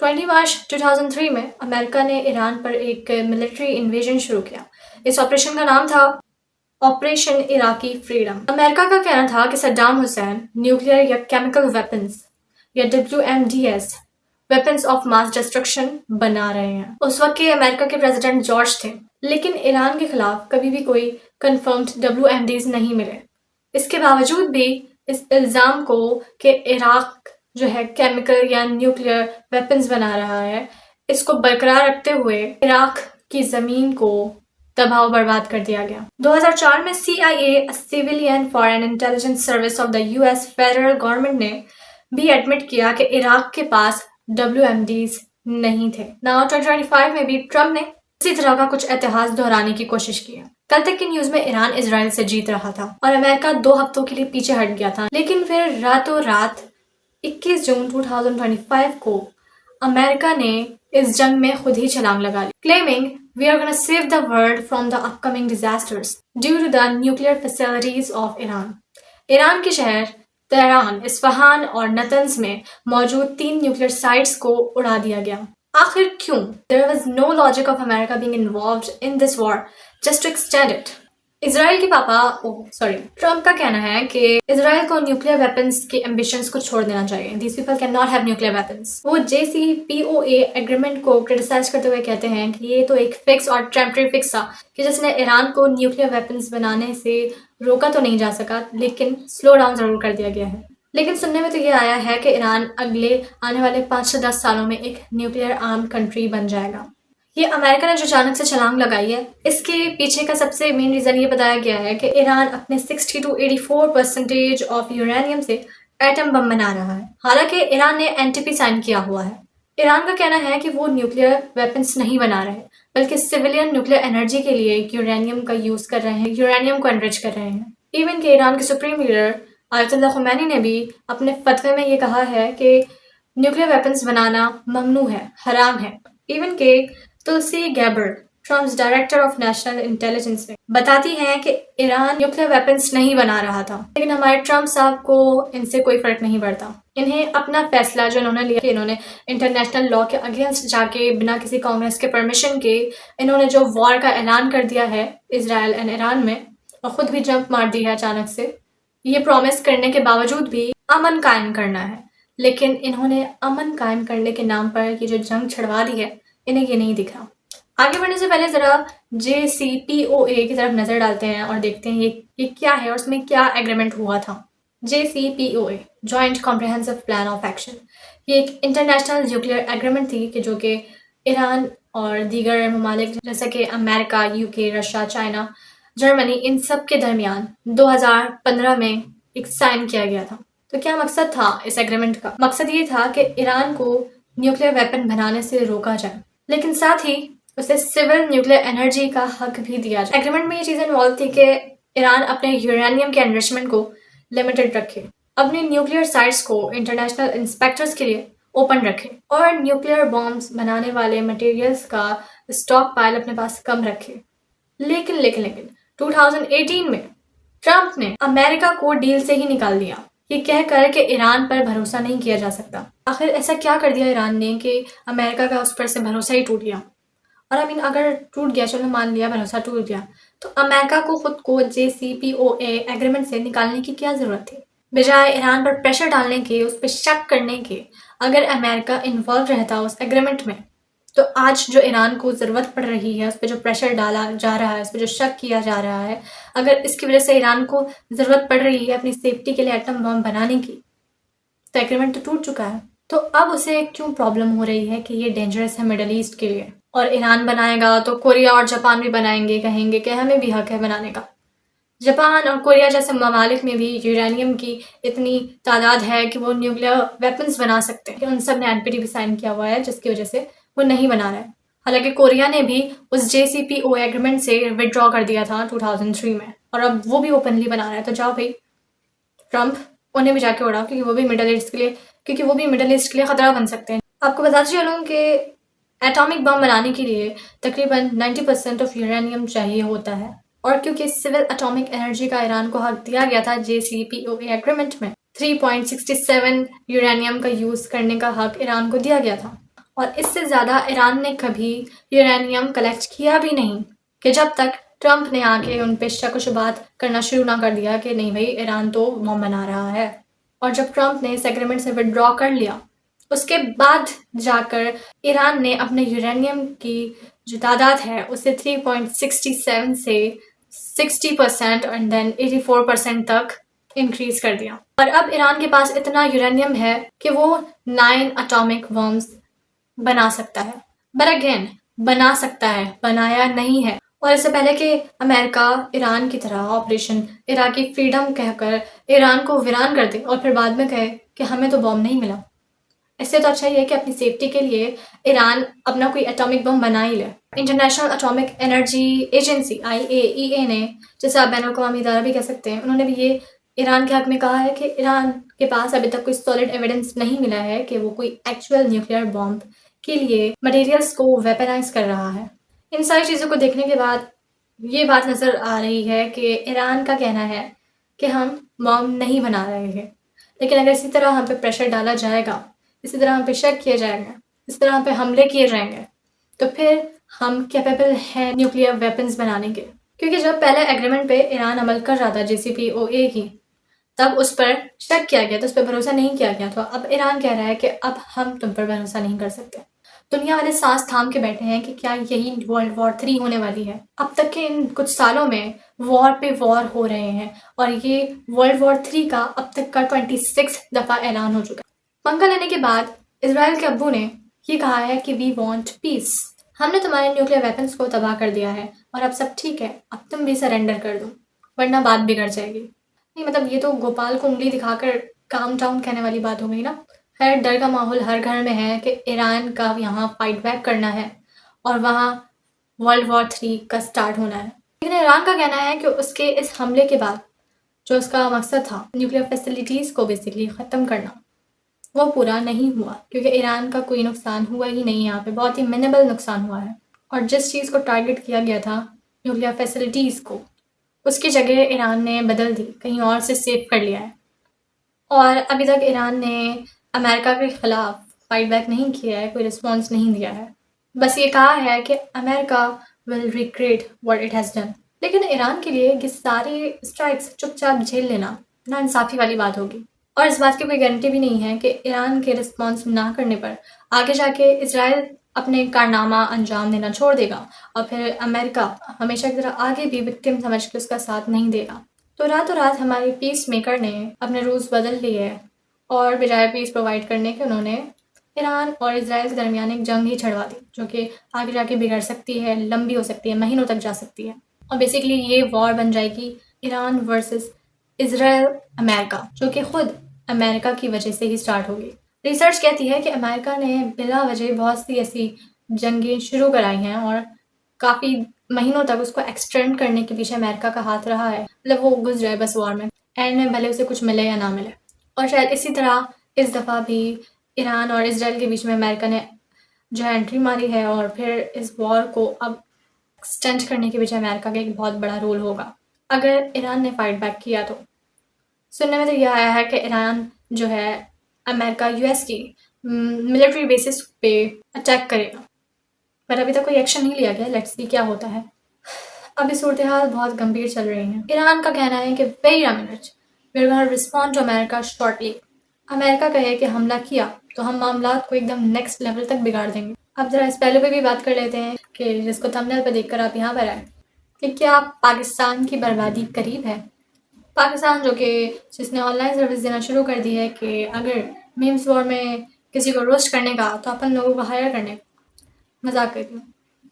20 मार्च 2003 में अमेरिका ने ईरान पर एक मिलिट्री इन्वेजन शुरू किया। इस ऑपरेशन का नाम था ऑपरेशन इराकी फ्रीडम। अमेरिका का कहना था कि सद्दाम हुसैन न्यूक्लियर या केमिकल वेपन्स या WMDS weapons of mass destruction बना रहे हैं। उस वक्त के अमेरिका के प्रेसिडेंट जॉर्ज थे, लेकिन ईरान के खिलाफ कभी भी कोई कंफर्म्ड WMDs नहीं मिले। इसके बावजूद भी इस इल्ज़ाम को कि इराक जो है केमिकल या न्यूक्लियर वेपन्स बना रहा है, इसको बरकरार रखते हुए इराक की ज़मीन को तबाह बर्बाद कर दिया गया। 2004 में CIA, civilian foreign intelligence service of the US federal government ने भी एडमिट किया कि इराक के पास WMDs नहीं थे। नाउ 2025 में भी ट्रम्प ने इसी तरह का कुछ इतिहास दोहराने की कोशिश की है। कल तक की न्यूज में ईरान इजराइल से जीत रहा था और अमेरिका 2 हफ्तों के लिए पीछे हट गया था, लेकिन फिर रातों रात 21 जून 2025 को अमेरिका ने इस जंग में खुद ही छलांग लगा ली, claiming we are gonna save the world from the upcoming disasters due to the nuclear facilities of Iran. Iran के शहर तेहरान, इस्फहान और नतंज में मौजूद 3 न्यूक्लियर साइट्स को उड़ा दिया गया। आखिर क्यों? There was no logic of America being involved in this war just to extend it. Israel के ट्रम्प का कहना है कि इसराइल को न्यूक्लियर वेपन्स के एम्बिशंस को छोड़ देना चाहिए। These people cannot have nuclear weapons. वो JCPOA एग्रीमेंट को क्रिटिसाइज करते हुए कहते हैं कि ये तो एक फिक्स और टेम्परेरी फिक्स था कि जिसने ईरान को न्यूक्लियर वेपन्स बनाने से रोका तो नहीं जा सका, लेकिन स्लो डाउन जरूर कर दिया गया है। लेकिन सुनने में तो ये आया है कि ईरान अगले आने वाले 5 से 10 सालों में एक न्यूक्लियर आर्म कंट्री बन जाएगा। ये अमेरिका ने जो अचानक से छलांग लगाई है, इसके पीछे का सबसे मेन रीजन ये बताया गया है कि ईरान अपने 60 to 84% ऑफ यूरेनियम से एटम बम बना रहा है। हालांकि ईरान ने NPT साइन किया हुआ है। ईरान का कहना है कि वो न्यूक्लियर वेपन्स नहीं बना रहे, बल्कि सिविलियन न्यूक्लियर एनर्जी के लिए यूरेनियम का यूज कर रहे हैं, यूरेनियम को एनरिच कर रहे हैं। इवन के ईरान के सुप्रीम लीडर आयतुल्लाह खुमैनी ने भी अपने फतवे में ये कहा है कि न्यूक्लियर वेपन्स बनाना ममनू है, हराम है। इवन के Tulsi Gabbard, Trump's director of national intelligence, ने बताती हैं कि ईरान न्यूक्लियर वेपन्स नहीं बना रहा था, लेकिन हमारे ट्रम्प साहब को इनसे कोई फर्क नहीं पड़ता। इन्हें अपना फैसला जो इन्होंने लिया कि इन्होंने इंटरनेशनल लॉ के अगेंस्ट जाके बिना किसी कांग्रेस के परमिशन के इन्होंने जो वॉर का ऐलान कर दिया है इसराइल एंड ईरान में, और खुद भी जंप मार दी है अचानक से, ये प्रॉमिस करने के बावजूद भी अमन कायम करना है। लेकिन इन्होंने अमन कायम करने के नाम पर ये जो जंग छिड़वा दी है, इन्हें ये नहीं दिखा। आगे बढ़ने से पहले जरा JCPOA की तरफ नजर डालते हैं और देखते हैं ये क्या है और इसमें क्या एग्रीमेंट हुआ था। JCPOA, joint comprehensive plan of action, ये एक इंटरनेशनल न्यूक्लियर एग्रीमेंट थी कि जो कि ईरान और दीगर ममालिक जैसे कि America, UK, Russia, China, Germany, इन सब के दरमियान 2015 में एक साइन किया गया था। तो क्या मकसद था इस एग्रीमेंट का? मकसद ये था कि ईरान को न्यूक्लियर वेपन बनाने से रोका जाए, लेकिन साथ ही उसे सिविल न्यूक्लियर एनर्जी का हक भी दिया जाए। एग्रीमेंट में ये चीजें इन्वॉल्व थी कि ईरान अपने यूरेनियम के एनरिचमेंट को लिमिटेड रखे, अपने न्यूक्लियर साइट्स को इंटरनेशनल इंस्पेक्टर्स के लिए ओपन रखे और न्यूक्लियर बॉम्ब्स बनाने वाले मटेरियल्स का स्टॉक पाइल अपने पास कम रखे। लेकिन 2018 में ट्रम्प ने अमेरिका को डील से ही निकाल दिया, ये कहकर कि ईरान पर भरोसा नहीं किया जा सकता। आखिर ऐसा क्या कर दिया ईरान ने कि अमेरिका का उस पर से भरोसा ही टूट गया? और अगर टूट गया, चलो मान लिया भरोसा टूट गया, तो अमेरिका को खुद को JCPOA एग्रीमेंट से निकालने की क्या जरूरत थी? बजाय ईरान पर प्रेशर डालने के, उस पर शक करने के, अगर अमेरिका इन्वॉल्व रहता उस एग्रीमेंट में, तो आज जो ईरान को ज़रूरत पड़ रही है, उस पर जो प्रेशर डाला जा रहा है, उस पर जो शक किया जा रहा है, अगर इसकी वजह से ईरान को ज़रूरत पड़ रही है अपनी सेफ्टी के लिए एटम बम बनाने की, तो एग्रीमेंट तो टूट चुका है। तो अब उसे क्यों प्रॉब्लम हो रही है कि ये डेंजरस है मिडल ईस्ट के लिए, और ईरान बनाएगा तो कोरिया और जापान भी बनाएंगे, कहेंगे कि हमें भी हक है बनाने का। जापान और कोरिया जैसे ममालिक में भी यूरेनियम की इतनी तादाद है कि वो न्यूक्लियर वेपन्स बना सकते हैं। उन सब ने NPT भी साइन किया हुआ है, जिसकी वजह से वो नहीं बना रहा है। हालांकि कोरिया ने भी उस JCPOA एग्रीमेंट से विड्रॉ कर दिया था 2003 में, और अब वो भी ओपनली बना रहा है। तो जाओ भाई ट्रम्प, उन्हें भी जाके उड़ाओ, क्योंकि वो भी मिडल ईस्ट के लिए खतरा बन सकते हैं। आपको बताते चलूँ कि एटॉमिक बम बनाने के लिए तकरीबन 90% ऑफ यूरेनियम चाहिए होता है, और क्योंकि सिविल एटॉमिक एनर्जी का ईरान को हक दिया गया था JCPOA एग्रीमेंट में, 3.67 यूरेनियम का यूज करने का हक ईरान को दिया गया था। और इससे ज़्यादा ईरान ने कभी यूरेनियम कलेक्ट किया भी नहीं, कि जब तक ट्रंप ने आके उन पे शक व शुबात करना शुरू ना कर दिया कि नहीं भाई ईरान तो बम बना रहा है। और जब ट्रंप ने इस एग्रीमेंट से विड्रॉ कर लिया, उसके बाद जाकर ईरान ने अपने यूरेनियम की जो तादाद है उसे 3.67 से 60% एंड देन 84% तक इंक्रीज कर दिया। और अब ईरान के पास इतना यूरेनियम है कि वो 9 एटॉमिक बम्स बना सकता है। बट अगेन बना सकता है, बनाया नहीं है। और इससे पहले कि अमेरिका ईरान की तरह ऑपरेशन इराकी फ्रीडम कहकर ईरान को वीरान कर दे और फिर बाद में कहे कि हमें तो बम नहीं मिला, इससे तो अच्छा ही है कि अपनी सेफ्टी के लिए ईरान अपना कोई एटॉमिक बम बना ही ले। International atomic energy agency IAEA ने, जैसे आप बैनुल अक़वामी इदारा भी कह सकते हैं, उन्होंने भी ये ईरान के हक में कहा है कि ईरान के पास अभी तक कोई सॉलिड एविडेंस नहीं मिला है कि वो कोई एक्चुअल न्यूक्लियर बॉम्ब के लिए मटेरियल्स को वेपनाइज कर रहा है। इन सारी चीज़ों को देखने के बाद ये बात नज़र आ रही है कि ईरान का कहना है कि हम बॉम्ब नहीं बना रहे हैं, लेकिन अगर इसी तरह हम पे प्रेशर डाला जाएगा, इसी तरह हम पे शक किए जाएंगे, इसी तरह हम पे हमले किए जाएंगे, तो फिर हम कैपेबल हैं न्यूक्लियर वेपन्स बनाने के। क्योंकि जब पहले एग्रीमेंट पे ईरान अमल कर रहा था JCPOA की, तब उस पर शक किया गया था, उस पर भरोसा नहीं किया गया था। अब ईरान कह रहा है कि अब हम तुम पर भरोसा नहीं कर सकते। दुनिया वाले सांस थाम के बैठे हैं कि क्या यही वर्ल्ड वॉर 3 होने वाली है। अब तक के इन कुछ सालों में वॉर पे वॉर हो रहे हैं और ये वर्ल्ड वॉर 3 का अब तक का 26 दफ़ा ऐलान हो चुका है। पंगा लेने के बाद इसराइल के अब्बू ने ये कहा है कि वी वॉन्ट पीस, हमने तुम्हारे न्यूक्लियर वेपन्स को तबाह कर दिया है और अब सब ठीक है, अब तुम भी सरेंडर कर दो वरना बात बिगड़ जाएगी। नहीं मतलब ये तो गोपाल को उंगली दिखाकर काम डाउन कहने वाली बात हो गई ना। खैर डर का माहौल हर घर में है कि ईरान का यहाँ फाइट बैक करना है और वहाँ वर्ल्ड वॉर 3 का स्टार्ट होना है। लेकिन ईरान का कहना है कि उसके इस हमले के बाद जो उसका मकसद था न्यूक्लियर फैसिलिटीज़ को बेसिकली ख़त्म करना, वो पूरा नहीं हुआ, क्योंकि ईरान का कोई नुकसान हुआ ही नहीं, यहाँ पे बहुत ही मिनिमल नुकसान हुआ है। और जिस चीज़ को टारगेट किया गया था न्यूक्लियर फैसिलिटीज़ को, उसकी जगह ईरान ने बदल दी, कहीं और से सेव कर लिया है। और अभी तक ईरान ने अमेरिका के ख़िलाफ़ फाइट बैक नहीं किया है, कोई रिस्पॉन्स नहीं दिया है, बस ये कहा है कि America will regret what it has done. लेकिन ईरान के लिए ये सारी स्ट्राइक्स चुपचाप झेल लेना नाइंसाफ़ी वाली बात होगी। और इस बात की कोई गारंटी भी नहीं है कि ईरान के रिस्पॉन्स ना करने पर आगे जाके इसराइल अपने कारनामा अंजाम देना छोड़ देगा और फिर अमेरिका हमेशा की तरह आगे भी विक्टिम समझ के उसका साथ नहीं देगा। तो रातों रात हमारे पीस मेकर ने अपने रूल्स बदल लिए हैं और बजाय पीस प्रोवाइड करने के उन्होंने ईरान और इसराइल के दरमियान एक जंग ही छड़वा दी, जो कि आगे जाके बिगड़ सकती है, लंबी हो सकती है, महीनों तक जा सकती है। और बेसिकली ये वॉर बन जाएगी ईरान वर्सेस इसराइल अमेरिका, जो कि खुद अमेरिका की वजह से ही स्टार्ट होगी। रिसर्च कहती है कि अमेरिका ने बिला वजह बहुत सी ऐसी जंगें शुरू कराई हैं और काफ़ी महीनों तक उसको एक्सटेंड करने के पीछे अमेरिका का हाथ रहा है। मतलब वो घुस जाए बस वॉर में, एंड में भले उसे कुछ मिले या ना मिले। और शायद इसी तरह इस दफ़ा भी ईरान और इसराइल के बीच में अमेरिका ने जो है एंट्री मारी है और फिर इस वॉर को अब एक्सटेंड करने के पीछे अमेरिका का एक बहुत बड़ा रोल होगा अगर ईरान ने फाइट बैक किया तो। सुनने में तो यह आया है कि ईरान जो है अमेरिका US की मिलिट्री बेसिस पे अटैक करेगा, पर अभी तक कोई एक्शन नहीं लिया गया। लेट्स सी क्या होता है। अभी सूरत हाल बहुत गंभीर चल रही है। ईरान का कहना है कि wait a minute, we are gonna respond to America shortly. America कहे कि हमला किया तो हम मामला को एकदम नेक्स्ट लेवल तक बिगाड़ देंगे। अब जरा इस पहलू पे भी बात कर लेते हैं कि जिसको थंबनेल पे देखकर आप यहाँ पर आए कि क्या पाकिस्तान की बर्बादी करीब है। पाकिस्तान जो कि जिसने ऑनलाइन सर्विस देना शुरू कर दी है कि अगर मीम्स वॉर में किसी को रोस्ट करने का तो अपन लोगों को हायर करने का, मजाक करती हूँ।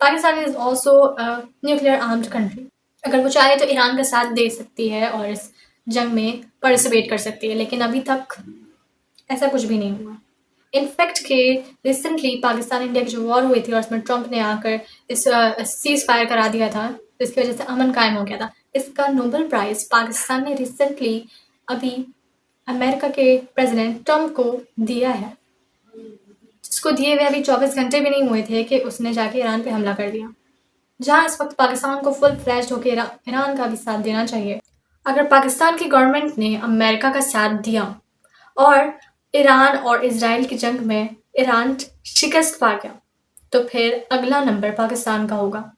Pakistan is also nuclear armed country. अगर वो चाहे तो ईरान का साथ दे सकती है और इस जंग में पार्टिसिपेट कर सकती है, लेकिन अभी तक ऐसा कुछ भी नहीं हुआ। इनफैक्ट कि रिसेंटली पाकिस्तान इंडिया की जो वॉर हुई थी और उसमें ट्रंप ने आकर इस सीज़ फायर करा दिया था, जिसकी वजह से अमन कायम हो गया था। इसका नोबेल प्राइज़ पाकिस्तान ने रिसेंटली अभी अमेरिका के प्रेसिडेंट ट्रंप को दिया है, जिसको दिए हुए अभी 24 घंटे भी नहीं हुए थे कि उसने जाके ईरान पे हमला कर दिया। जहाँ इस वक्त पाकिस्तान को फुल फ्लैश्ड होकर ईरान का भी साथ देना चाहिए। अगर पाकिस्तान की गवर्नमेंट ने अमेरिका का साथ दिया और ईरान और इसराइल की जंग में ईरान शिकस्त पा गया तो फिर अगला नंबर पाकिस्तान का होगा।